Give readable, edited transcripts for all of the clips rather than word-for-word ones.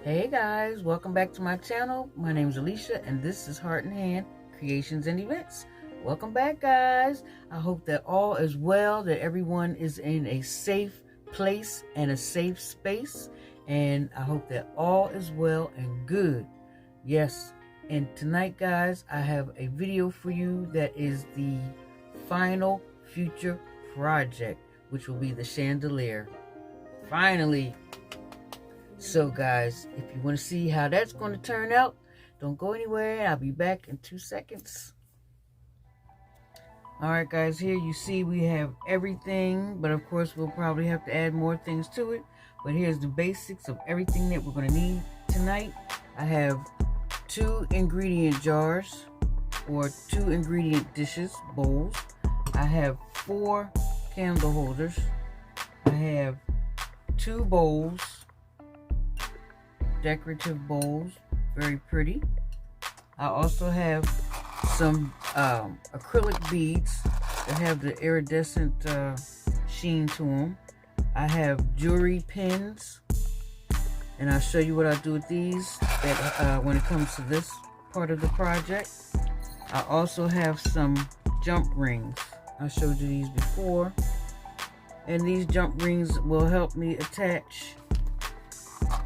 Hey guys, welcome back to my channel. My name is Alicia and this is Heart and Hand Creations and Events. Welcome back guys. I hope that all is well, that everyone is in a safe place and a safe space, and I hope that all is well and good. Yes, and tonight guys, I have a video for you that is the final future project, which will be the chandelier. Finally. So guys, if you want to see how that's going to turn out, don't go anywhere. I'll be back in 2 seconds. Alright guys, here you see we have everything, but of course we'll probably have to add more things to it. But here's the basics of everything that we're going to need tonight. I have 2 ingredient jars or 2 ingredient dishes, bowls. I have 4 candle holders. I have 2 bowls. Decorative bowls, very pretty. I also have some acrylic beads that have the iridescent sheen to them. I have jewelry pins, and I'll show you what I do with these when it comes to this part of the project. I also have some jump rings. I showed you these before, and these jump rings will help me attach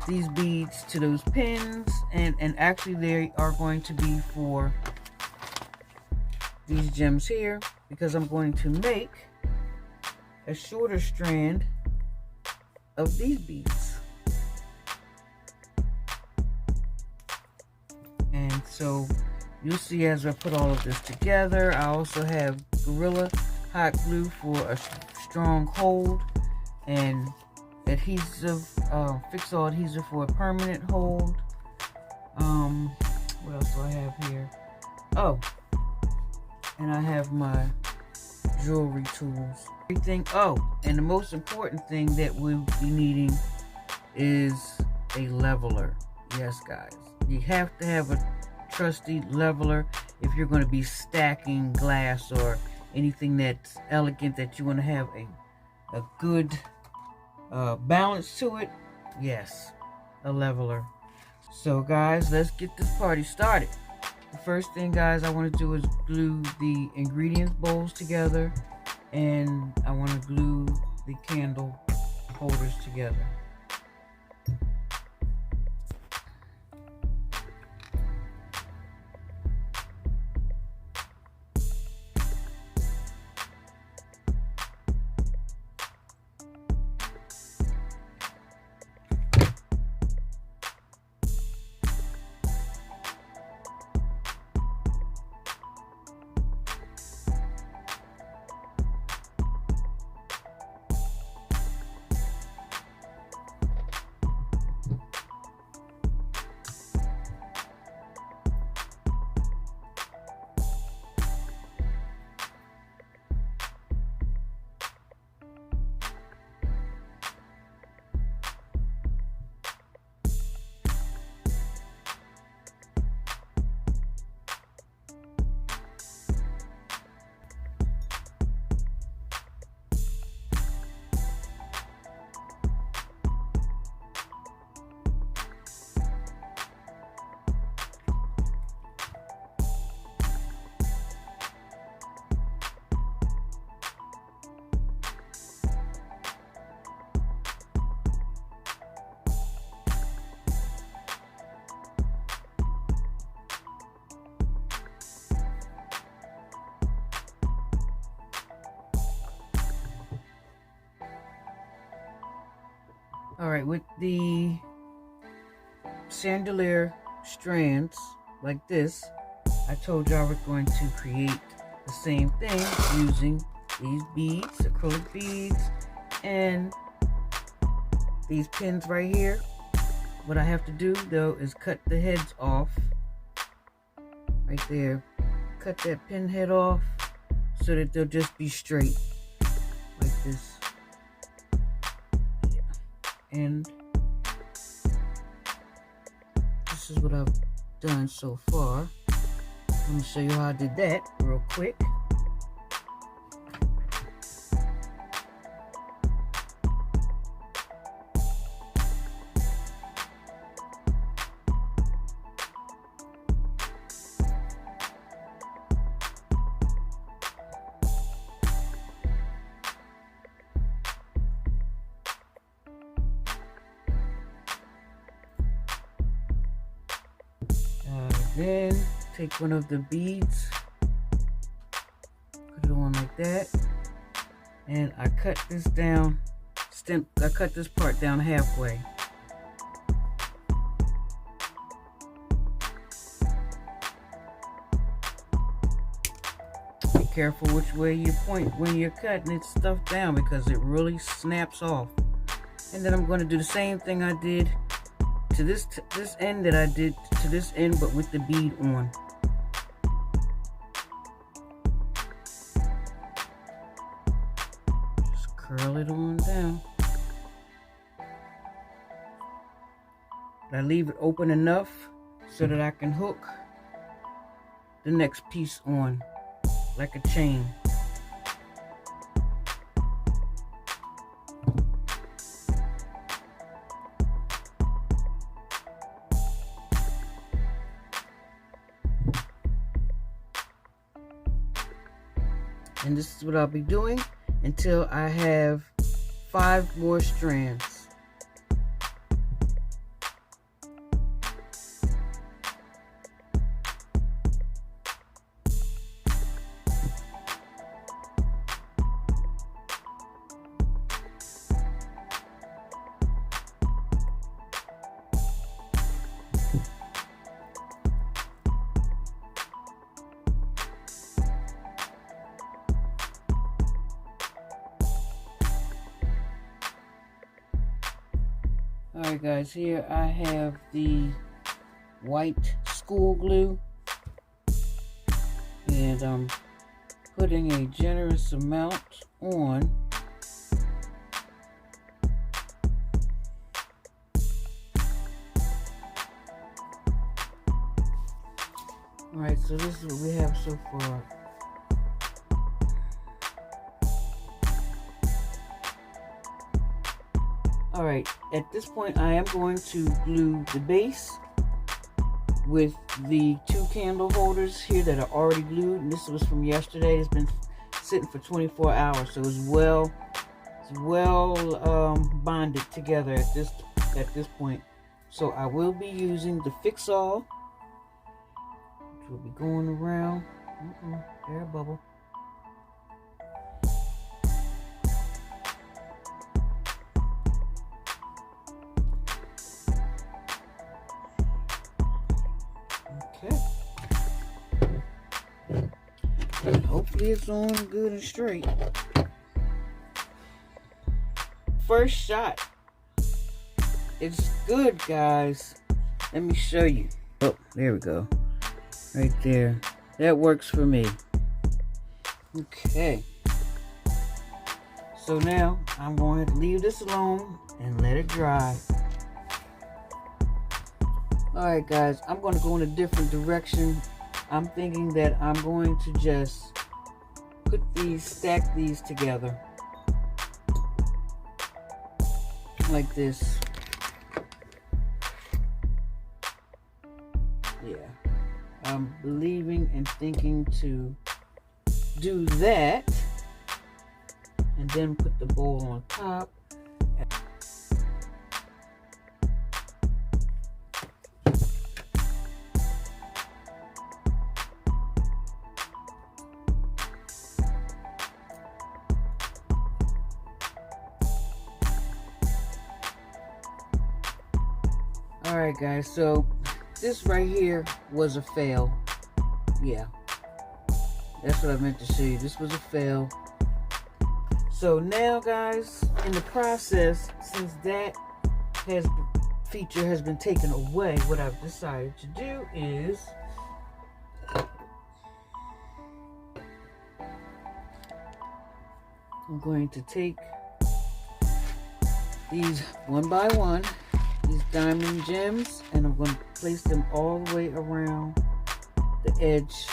these beads to those pins, and actually they are going to be for these gems here, because I'm going to make a shorter strand of these beads. And so you'll see as I put all of this together. I also have Gorilla hot glue for a strong hold, and adhesive, fix-all adhesive for a permanent hold. What else do I have here? Oh, and I have my jewelry tools. Everything. Oh, and the most important thing that we'll be needing is a leveler. Yes, guys, you have to have a trusty leveler if you're going to be stacking glass or anything that's elegant, that you want to have a good balance to it. Yes, a leveler. So guys, let's get this party started. The first thing guys I want to do is glue the ingredients bowls together, and I want to glue the candle holders together. Alright, with the chandelier strands like this, I told you I was going to create the same thing using these beads, acrylic beads, and these pins right here. What I have to do though is cut the heads off right there. Cut that pin head off so that they'll just be straight like this. And this is what I've done so far. Let me show you how I did that real quick. Then take one of the beads, put it on like that, and I cut this down, I cut this part down halfway. Be careful which way you point when you're cutting it stuff down, because it really snaps off. And then I'm going to do the same thing I did to this end that I did to this end, but with the bead on. Just curl it on down. I leave it open enough so that I can hook the next piece on like a chain. And this is what I'll be doing until I have 5 more strands. Alright guys, here I have the white school glue, and I'm putting a generous amount on. Alright, so this is what we have so far. Alright, at this point I am going to glue the base with the 2 candle holders here that are already glued. And this was from yesterday. It's been sitting for 24 hours, so it's well bonded together at this point. So I will be using the fix-all, which will be going around. Air bubble. Okay. And hopefully it's on good and straight. First shot. It's good, guys. Let me show you. Oh, there we go. Right there. That works for me. Okay. So now I'm going to leave this alone and let it dry. Alright guys, I'm going to go in a different direction. I'm thinking that I'm going to just stack these together. Like this. Yeah. I'm believing and thinking to do that. And then put the bowl on top. Alright guys, so this right here was a fail. Yeah, that's what I meant to show you. This was a fail. So now guys, in the process, since that feature has been taken away, what I've decided to do is I'm going to take these one by one, these diamond gems, and I'm going to place them all the way around the edge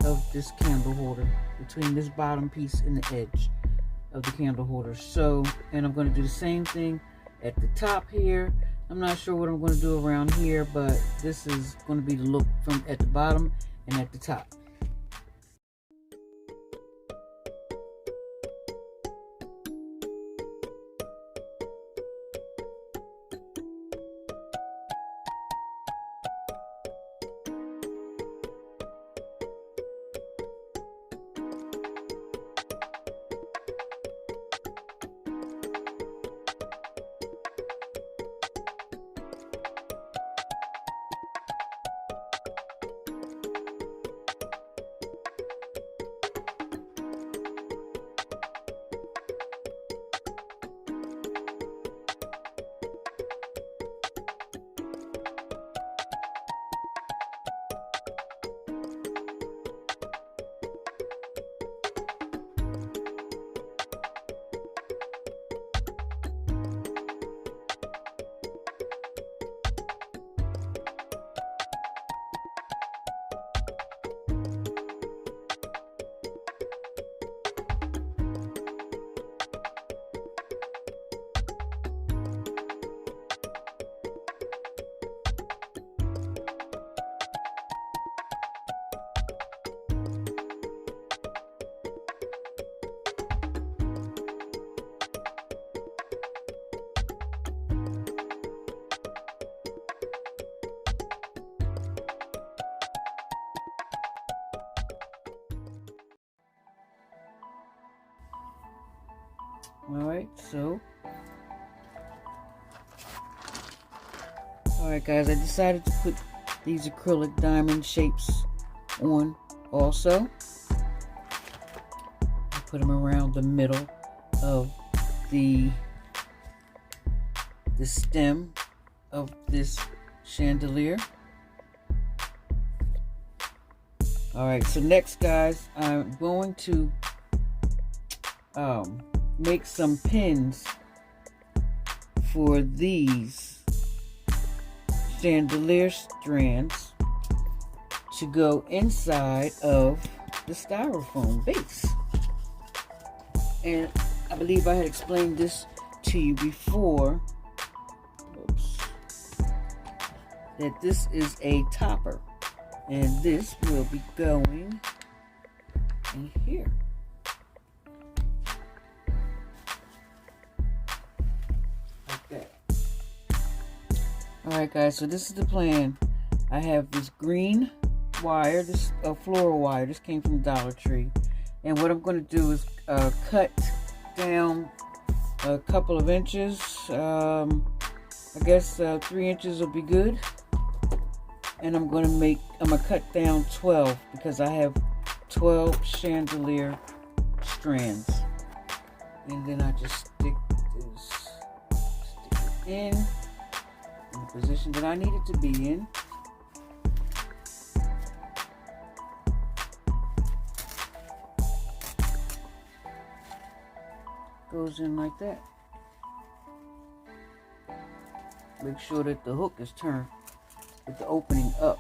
of this candle holder, between this bottom piece and the edge of the candle holder. So, and I'm going to do the same thing at the top here. I'm not sure what I'm going to do around here, but this is going to be the look from at the bottom and at the top. Alright, so. Alright guys, I decided to put these acrylic diamond shapes on also. I put them around the middle of the stem of this chandelier. Alright, so next guys, I'm going to make some pins for these chandelier strands to go inside of the styrofoam base. And I believe I had explained this to you before. Oops. That this is a topper. And this will be going in here. Like that. Alright guys, so this is the plan. I have this green wire, this floral wire. This came from Dollar Tree. And what I'm going to do is cut down a couple of inches. I guess 3 inches will be good. And I'm gonna cut down 12 because I have 12 chandelier strands. And then I just stick it in the position that I need it to be in. Goes in like that. Make sure that the hook is turned with the opening up.